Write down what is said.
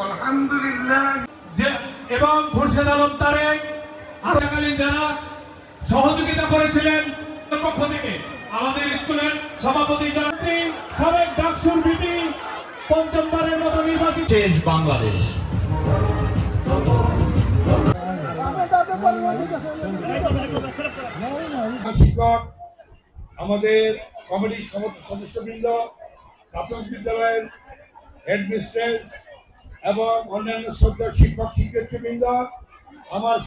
আলহামদুলিল্লাহ। এবং খুরশেদ আলম তারেক আরকালীন যারা সহযোগিতা করেছিলেন পক্ষ থেকে আমাদের স্কুলের সভাপতি জনপ্রী সাবেক ডাকসুর বিপি পঞ্চমবারের মতো নির্বাচিত শেষ বাংলাদেশ। শিক্ষক, আমাদের কমিটির সদস্যবৃন্দ, প্রাথমিক বিদ্যালয়ের হেডমিস্ট্রেস এবং অন্যান্য শ্রদ্ধা শিক্ষক শিক্ষার্থীবৃন্দ, আমার